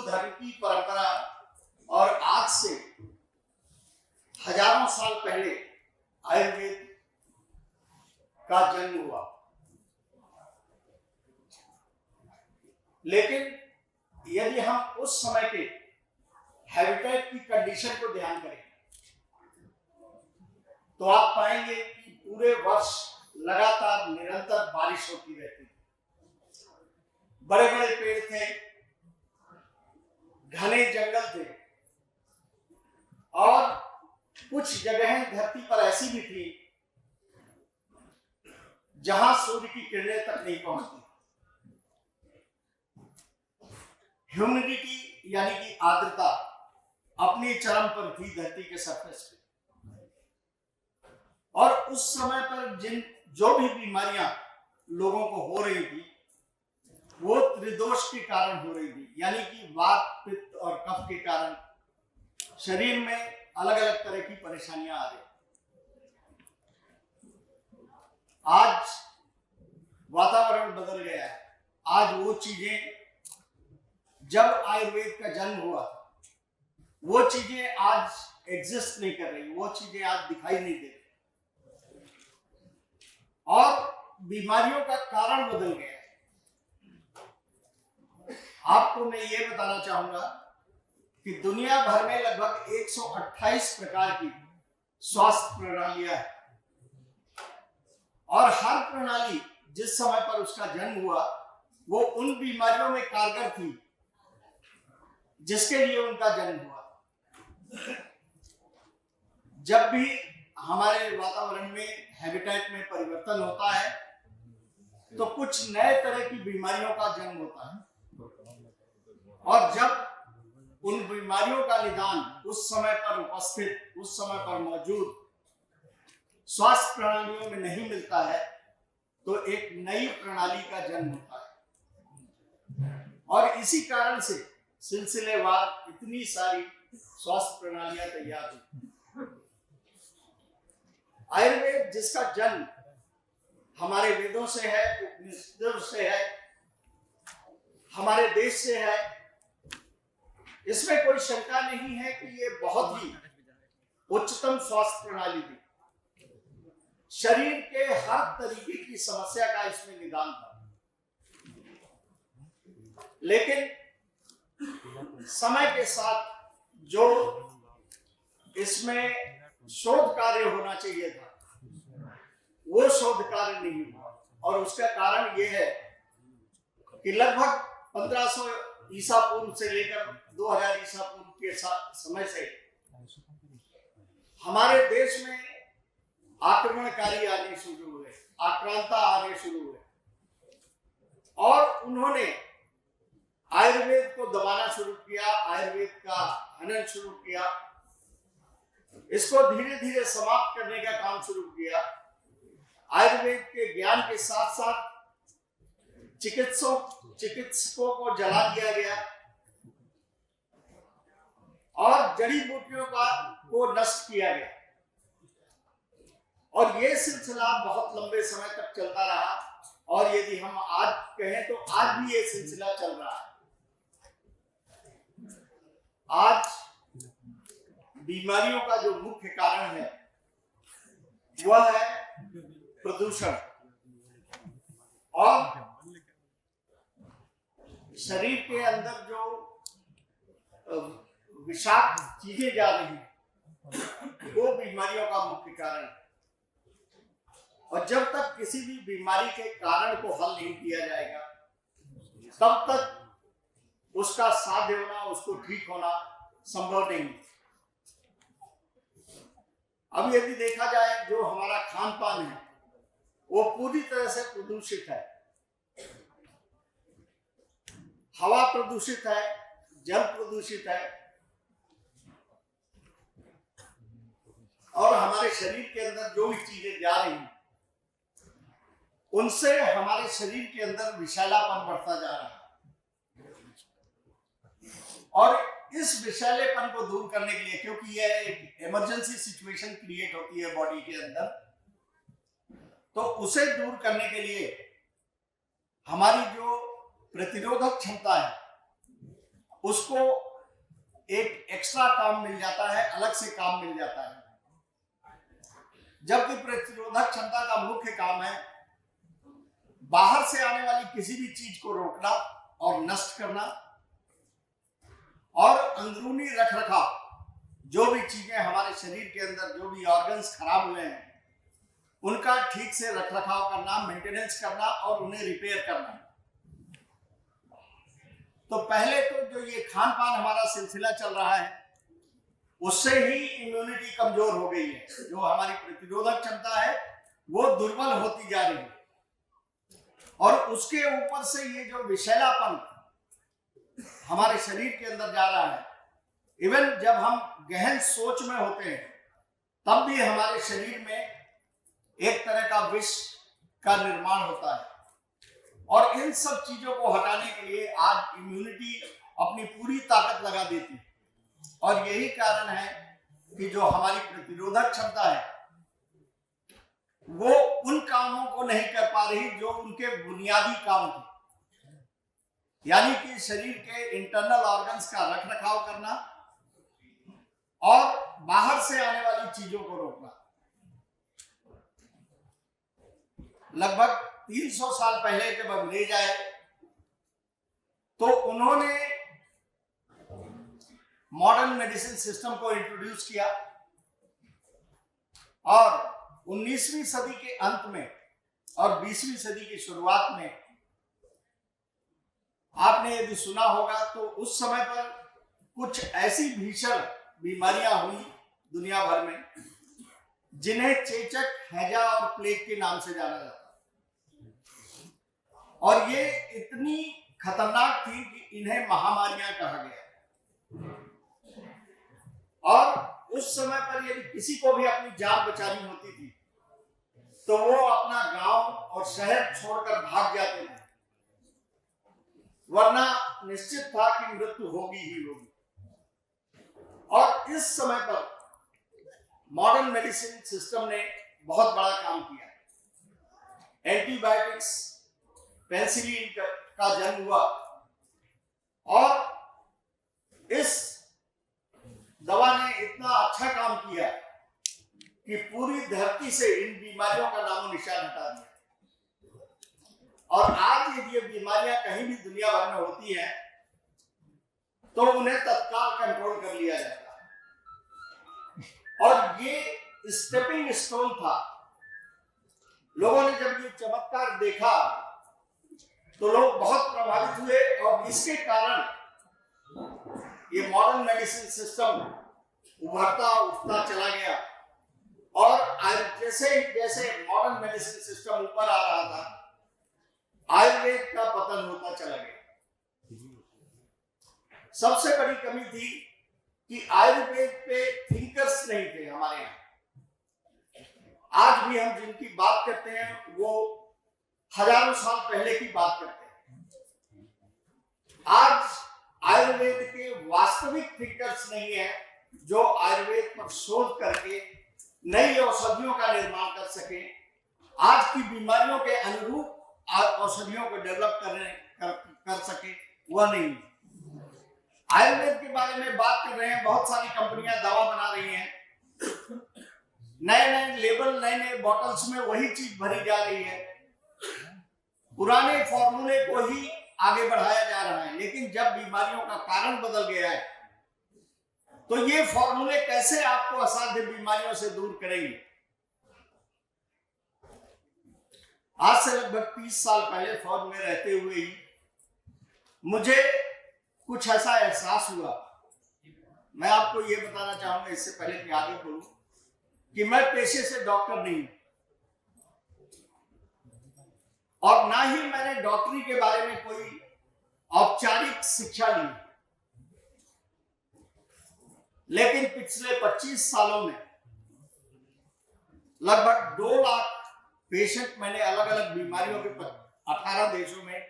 धर्म की परंपरा और आज से हजारों साल पहले आयुर्वेद का जन्म हुआ। लेकिन यदि हम उस समय के हैबिटेट की कंडीशन को ध्यान करें तो आप पाएंगे कि पूरे वर्ष लगातार निरंतर बारिश होती रहती है। बड़े बड़े पेड़ थे, घने जंगल थे और कुछ जगहें धरती पर ऐसी भी थी जहां सूर्य की किरणें तक नहीं पहुंचती। ह्यूमिडिटी यानी कि आर्द्रता अपने चरम पर थी धरती के सरफेस पे। और उस समय पर जो भी बीमारियां लोगों को हो रही थी वो त्रिदोष के कारण हो रही थी, यानी कि वात, पित्त और कफ के कारण शरीर में अलग अलग तरह की परेशानियां आ रही। आज वातावरण बदल गया है। आज वो चीजें जब आयुर्वेद का जन्म हुआ वो चीजें आज एग्जिस्ट नहीं कर रही, वो चीजें आज दिखाई नहीं दे रही और बीमारियों का कारण बदल गया है। आपको मैं ये बताना चाहूंगा कि दुनिया भर में लगभग 128 प्रकार की स्वास्थ्य प्रणालियां हैं और हर प्रणाली जिस समय पर उसका जन्म हुआ वो उन बीमारियों में कारगर थी जिसके लिए उनका जन्म हुआ। जब भी हमारे वातावरण में हैबिटेट में परिवर्तन होता है तो कुछ नए तरह की बीमारियों का जन्म होता है और जब उन बीमारियों का निदान उस समय पर उपस्थित, उस समय पर मौजूद स्वास्थ्य प्रणालियों में नहीं मिलता है तो एक नई प्रणाली का जन्म होता है। और इसी कारण से सिलसिलेवार इतनी सारी स्वास्थ्य प्रणालियां तैयार हुई। आयुर्वेद जिसका जन्म हमारे वेदों से है, उपनिषदों से है, हमारे देश से है, इसमें कोई शंका नहीं है कि ये बहुत ही उच्चतम स्वास्थ्य प्रणाली थी। शरीर के हर तरीके की समस्या का इसमें निदान था। लेकिन समय के साथ जो इसमें शोध कार्य होना चाहिए था वो शोध कार्य नहीं हुआ और उसका कारण ये है कि लगभग 1500 ईसा पूर्व से लेकर 2000 ईसा पूर्व के समय से हमारे देश में आक्रमणकारी आने शुरू हुए, आक्रांता आने शुरू हुए और उन्होंने आयुर्वेद को दबाना शुरू किया, आयुर्वेद का हनन शुरू किया, इसको धीरे धीरे समाप्त करने का काम शुरू किया। आयुर्वेद के ज्ञान के साथ साथ चिकित्सकों को जला दिया गया और जड़ी बूटियों को नष्ट किया गया और ये सिलसिला बहुत लंबे समय तक चलता रहा और यदि हम आज कहें तो आज भी ये सिलसिला चल रहा है। आज बीमारियों का जो मुख्य कारण है वह है प्रदूषण और शरीर के अंदर जो विषाक्त चीजें जा रही हैं वो बीमारियों का मुख्य कारण है। और जब तक किसी भी बीमारी के कारण को हल नहीं किया जाएगा तब तक उसका साध्य होना, उसको ठीक होना संभव नहीं। अब यदि देखा जाए जो हमारा खान पान है वो पूरी तरह से प्रदूषित है। हवा प्रदूषित है, जल प्रदूषित है और हमारे शरीर के अंदर जो भी चीजें जा रही हैं उनसे हमारे शरीर के अंदर विषैलापन बढ़ता जा रहा है और इस विषैलेपन को दूर करने के लिए, क्योंकि यह एक इमरजेंसी सिचुएशन क्रिएट होती है बॉडी के अंदर, तो उसे दूर करने के लिए हमारी जो प्रतिरोधक क्षमता है उसको एक एक्स्ट्रा काम मिल जाता है, अलग से काम मिल जाता है। जबकि प्रतिरोधक क्षमता का मुख्य काम है बाहर से आने वाली किसी भी चीज को रोकना और नष्ट करना, और अंदरूनी रखरखाव, जो भी चीजें हमारे शरीर के अंदर, जो भी ऑर्गन्स खराब हुए हैं, उनका ठीक से रखरखाव करना, मेंटेनेंस करना और उन्हें रिपेयर करना। तो पहले तो जो ये खान पान हमारा सिलसिला चल रहा है, उससे ही इम्यूनिटी कमजोर हो गई है। जो हमारी प्रतिरोधक क्षमता है वो दुर्बल होती जा रही है, और उसके ऊपर से ये जो विषैलापन हमारे शरीर के अंदर जा रहा है, इवन जब हम गहन सोच में होते हैं तब भी हमारे शरीर में एक तरह का विष का निर्माण होता है। और इन सब चीजों को हटाने के लिए आज इम्यूनिटी अपनी पूरी ताकत लगा देती है, और यही कारण है कि जो हमारी प्रतिरोधक क्षमता है वो उन कामों को नहीं कर पा रही जो उनके बुनियादी काम थे, यानी कि शरीर के इंटरनल ऑर्गन्स का रखरखाव करना और बाहर से आने वाली चीजों को रोकना। लगभग 300 साल पहले जब अंग्रेज आए तो उन्होंने मॉडर्न मेडिसिन सिस्टम को इंट्रोड्यूस किया, और 19वीं सदी के अंत में और 20वीं सदी की शुरुआत में आपने यदि सुना होगा तो उस समय पर कुछ ऐसी भीषण बीमारियां हुई दुनिया भर में जिन्हें चेचक, हैजा और प्लेग के नाम से जाना जाता, और ये इतनी खतरनाक थी कि इन्हें महामारियां कहा गया। और उस समय पर यदि किसी को भी अपनी जान बचानी होती थी तो वो अपना गांव और शहर छोड़कर भाग जाते थे, वरना निश्चित था कि मृत्यु होगी ही होगी। और इस समय पर मॉडर्न मेडिसिन सिस्टम ने बहुत बड़ा काम किया। एंटीबायोटिक्स, पेनिसिलिन का जन्म हुआ, और इस दवा ने इतना अच्छा काम किया कि पूरी धरती से इन बीमारियों का नामो निशान हटा दिया। और आज यदि ये बीमारियां कहीं भी दुनिया भर में होती हैं तो उन्हें तत्काल कंट्रोल कर लिया जाता है। और ये स्टेपिंग स्टोन था। लोगों ने जब ये चमत्कार देखा तो लोग बहुत प्रभावित हुए, और इसके कारण ये मॉडर्न मेडिसिन सिस्टम उभरता उठता चला गया। और जैसे जैसे मॉडर्न मेडिसिन सिस्टम ऊपर आ रहा था, आयुर्वेद का पतन होता चला गया। सबसे बड़ी कमी थी कि आयुर्वेद पे थिंकर्स नहीं थे हमारे यहाँ। आज भी हम जिनकी बात करते हैं वो हजारों साल पहले की बात करते हैं। आज आयुर्वेद के वास्तविक थिंकर्स नहीं है जो आयुर्वेद पर शोध करके नई औषधियों का निर्माण कर सके, आज की बीमारियों के अनुरूप औषधियों को डेवलप कर सके, वह नहीं। आयुर्वेद के बारे में बात कर रहे हैं, बहुत सारी कंपनियां दवा बना रही हैं, नए नए लेबल, नए नए बॉटल्स में वही चीज भरी जा रही है, पुराने फॉर्मूले को ही आगे बढ़ाया जा रहा है। लेकिन जब बीमारियों का कारण बदल गया है तो ये फॉर्मूले कैसे आपको असाध्य बीमारियों से दूर करेंगे। आज से लगभग 30 साल पहले फौज में रहते हुए ही मुझे कुछ ऐसा एहसास हुआ। मैं आपको ये बताना चाहूंगा इससे पहले कि आगे बोलूं कि मैं पेशे से डॉक्टर नहीं हूं, और ना ही मैंने डॉक्टरी के बारे में कोई औपचारिक शिक्षा ली, लेकिन पिछले 25 सालों में लगभग 2 लाख पेशेंट मैंने अलग अलग बीमारियों के 18 देशों में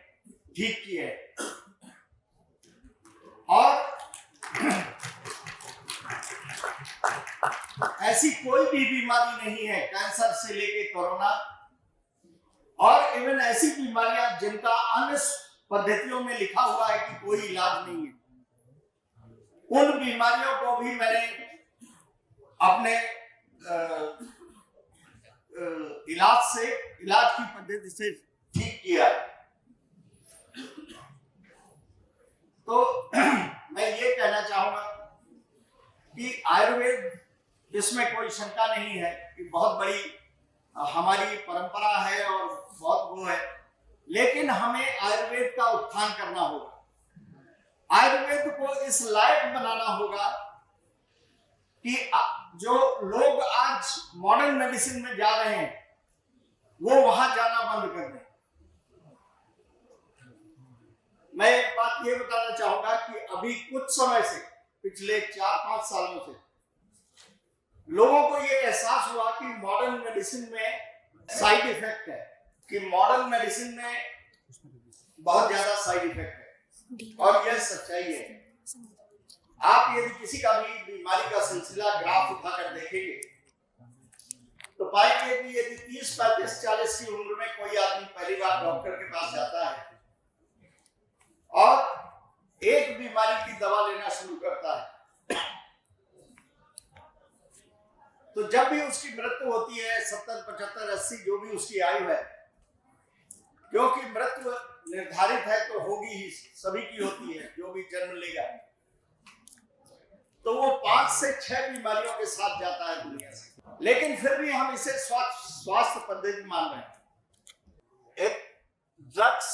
ठीक किए हैं। और ऐसी कोई भी बीमारी नहीं है, कैंसर से लेके कोरोना, और इवन ऐसी बीमारियां जिनका अन्य पद्धतियों में लिखा हुआ है कि कोई इलाज नहीं है, उन बीमारियों को भी मैंने अपने इलाज की पद्धति से ठीक किया। तो मैं ये कहना चाहूंगा कि आयुर्वेद, इसमें कोई शंका नहीं है कि बहुत बड़ी हमारी परंपरा है और बहुत वो है, लेकिन हमें आयुर्वेद का उत्थान करना होगा। आयुर्वेद को इस लायक बनाना होगा कि जो लोग आज मॉडर्न मेडिसिन में जा रहे हैं वो वहां जाना बंद कर दें। मैं एक बात ये बताना चाहूंगा कि अभी कुछ समय से, पिछले 4-5 सालों से लोगों को ये एहसास हुआ कि मॉडर्न मेडिसिन में साइड इफेक्ट है, कि मॉडर्न मेडिसिन में बहुत ज्यादा साइड इफेक्ट है, और यह सच्चाई है। आप यदि किसी का भी बीमारी का सिलसिला ग्राफ उठाकर देखेंगे तो पाएंगे कि यदि 30, 35, 40 की उम्र में कोई आदमी पहली बार डॉक्टर के पास जाता है और एक बीमारी की दवा लेना शुरू करता है, तो जब भी उसकी मृत्यु होती है 70, 75, 80 जो भी उसकी आयु है, क्योंकि मृत्यु निर्धारित है तो होगी ही, सभी की होती है जो भी जन्म लेगा, तो वो 5 से 6 बीमारियों के साथ जाता है दुनिया से। लेकिन फिर भी हम इसे स्वास्थ्य पद्धति मान रहे हैं। एक drugs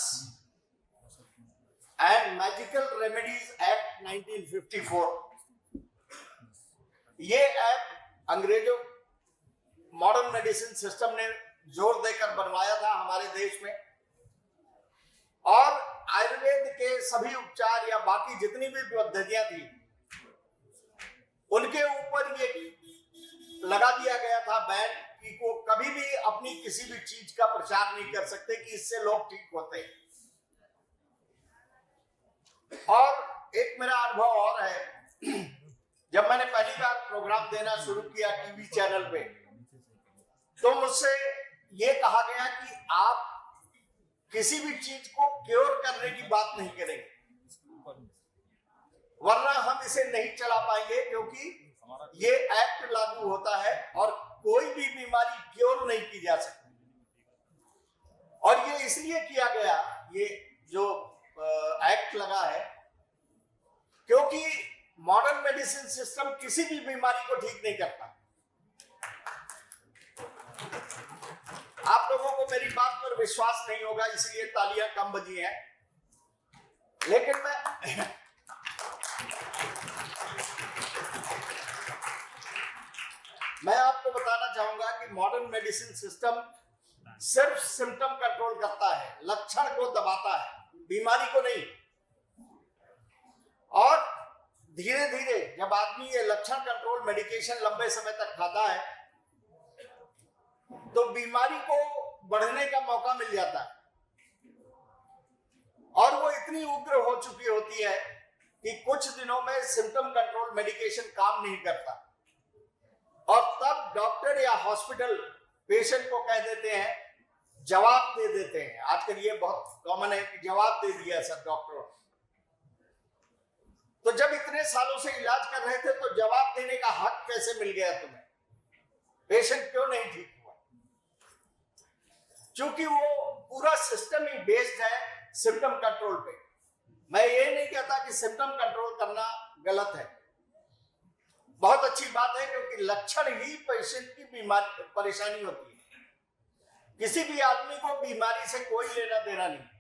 and magical remedies act 1954, ये एक्ट अंग्रेजों मॉडर्न मेडिसिन सिस्टम ने जोर देकर बनवाया था हमारे देश में, और आयुर्वेद के सभी उपचार या बाकी जितनी भी पद्धतियां थी उनके ऊपर ये लगा दिया गया था बैन कि को कभी भी अपनी किसी भी चीज का प्रचार नहीं कर सकते कि इससे लोग ठीक होते हैं। और एक मेरा अनुभव और है, जब मैंने पहली बार प्रोग्राम देना शुरू किया टीवी चैनल पे, तो मुझसे ये कहा गया कि आप किसी भी चीज को क्योर करने की बात नहीं करेंगे, वरना हम इसे नहीं चला पाएंगे, क्योंकि ये एक्ट लागू होता है और कोई भी बीमारी क्योर नहीं की जा सकती। और ये इसलिए किया गया, ये जो एक्ट लगा है, क्योंकि मॉडर्न मेडिसिन सिस्टम किसी भी बीमारी को ठीक नहीं करता। आप लोगों को मेरी बात पर विश्वास नहीं होगा, इसलिए तालियां कम बजी हैं, लेकिन मैं आपको बताना चाहूंगा कि मॉडर्न मेडिसिन सिस्टम सिर्फ सिम्टम कंट्रोल करता है, लक्षण को दबाता है, बीमारी को नहीं। और धीरे धीरे जब आदमी ये लक्षण कंट्रोल मेडिकेशन लंबे समय तक खाता है तो बीमारी को बढ़ने का मौका मिल जाता है, और वो इतनी उग्र हो चुकी होती है कि कुछ दिनों में सिम्टम कंट्रोल मेडिकेशन काम नहीं करता, और तब डॉक्टर या हॉस्पिटल पेशेंट को कह देते हैं, जवाब दे देते हैं। आजकल ये बहुत कॉमन है कि जवाब दे दिया सर डॉक्टर। तो जब इतने सालों से इलाज कर रहे थे तो जवाब देने का हक कैसे मिल गया तुम्हें? पेशेंट क्यों नहीं ठीक हुआ? क्योंकि वो पूरा सिस्टम ही बेस्ड है सिम्टम कंट्रोल पे। मैं ये नहीं कहता कि सिम्टम कंट्रोल करना गलत है, बहुत अच्छी बात है, क्योंकि लक्षण ही पेशेंट की बीमारी परेशानी होती है। किसी भी आदमी को बीमारी से कोई लेना देना नहीं।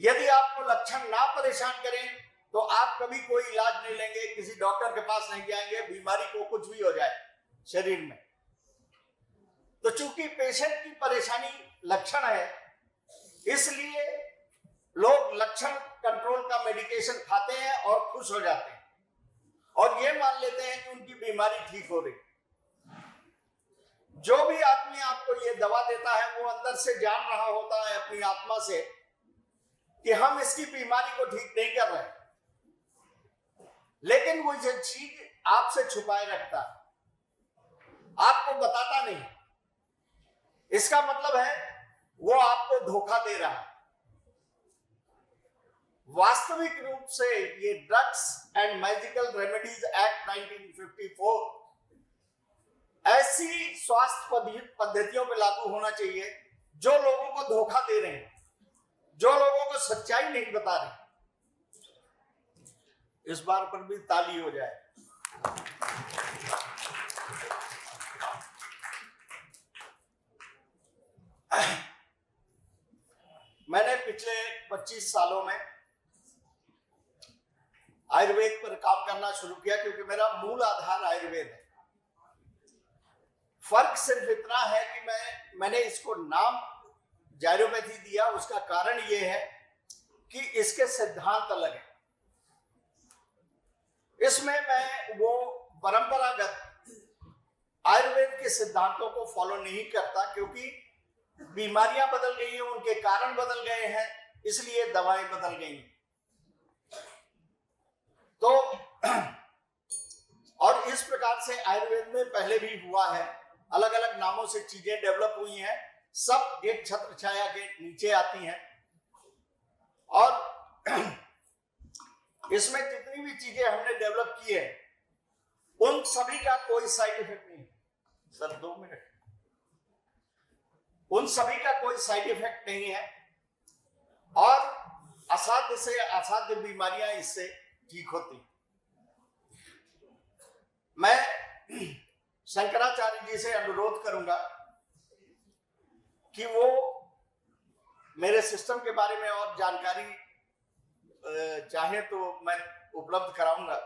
यदि आपको लक्षण ना परेशान करें तो आप कभी कोई इलाज नहीं लेंगे, किसी डॉक्टर के पास नहीं जाएंगे, बीमारी को कुछ भी हो जाए शरीर में। तो चूंकि पेशेंट की परेशानी लक्षण है, इसलिए लोग लक्षण कंट्रोल का मेडिकेशन खाते हैं और खुश हो जाते हैं, और ये मान लेते हैं कि उनकी बीमारी ठीक हो रही। जो भी आदमी आपको ये दवा देता है वो अंदर से जान रहा होता है अपनी आत्मा से कि हम इसकी बीमारी को ठीक नहीं कर रहे, लेकिन वो ये चीज आपसे छुपाए रखता है, आपको बताता नहीं। इसका मतलब है वो आपको धोखा दे रहा है। वास्तविक रूप से ये drugs and magical remedies act 1954 ऐसी स्वास्थ्य पद्धतियों पे लागू होना चाहिए जो लोगों को धोखा दे रहे हैं, जो लोगों को सच्चाई नहीं बता रहे। इस बार पर भी ताली हो जाए। मैंने पिछले 25 सालों में आयुर्वेद पर काम करना शुरू किया क्योंकि मेरा मूल आधार आयुर्वेद है। फर्क सिर्फ इतना है कि मैंने इसको नाम जैरोपैथी दिया। उसका कारण यह है कि इसके सिद्धांत अलग है। इसमें मैं वो परंपरागत आयुर्वेद के सिद्धांतों को फॉलो नहीं करता क्योंकि बीमारियां बदल गई हैं, उनके कारण बदल गए हैं, इसलिए दवाएं बदल गई हैं। तो और इस प्रकार से आयुर्वेद में पहले भी हुआ है, अलग अलग नामों से चीजें डेवलप हुई हैं, सब एक छत्र छाया के नीचे आती हैं। और इसमें जितनी भी चीजें हमने डेवलप की है उन सभी का कोई साइड इफेक्ट नहीं है। Sir 2 minute. उन सभी का कोई साइड इफेक्ट नहीं है और असाध्य से असाध्य बीमारियां इससे ठीक होती। मैं शंकराचार्य जी से अनुरोध करूंगा कि वो मेरे सिस्टम के बारे में और जानकारी चाहे तो मैं उपलब्ध कराऊंगा,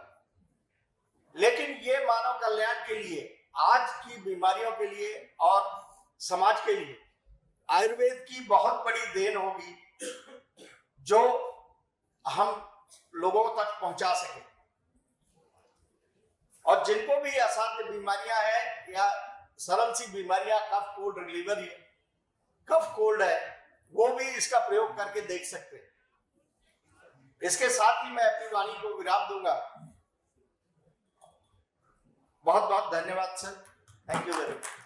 लेकिन ये मानव कल्याण के लिए, आज की बीमारियों के लिए और समाज के लिए आयुर्वेद की बहुत बड़ी देन होगी जो हम लोगों तक पहुंचा सके। और जिनको भी असाध्य बीमारियां हैं या सरल सी बीमारियां, कफ कोल्ड लीवर है, कफ कोल्ड है, वो भी इसका प्रयोग करके देख सकते हैं। इसके साथ ही मैं अपनी वाणी को विराम दूंगा। बहुत बहुत धन्यवाद sir. Thank you very much.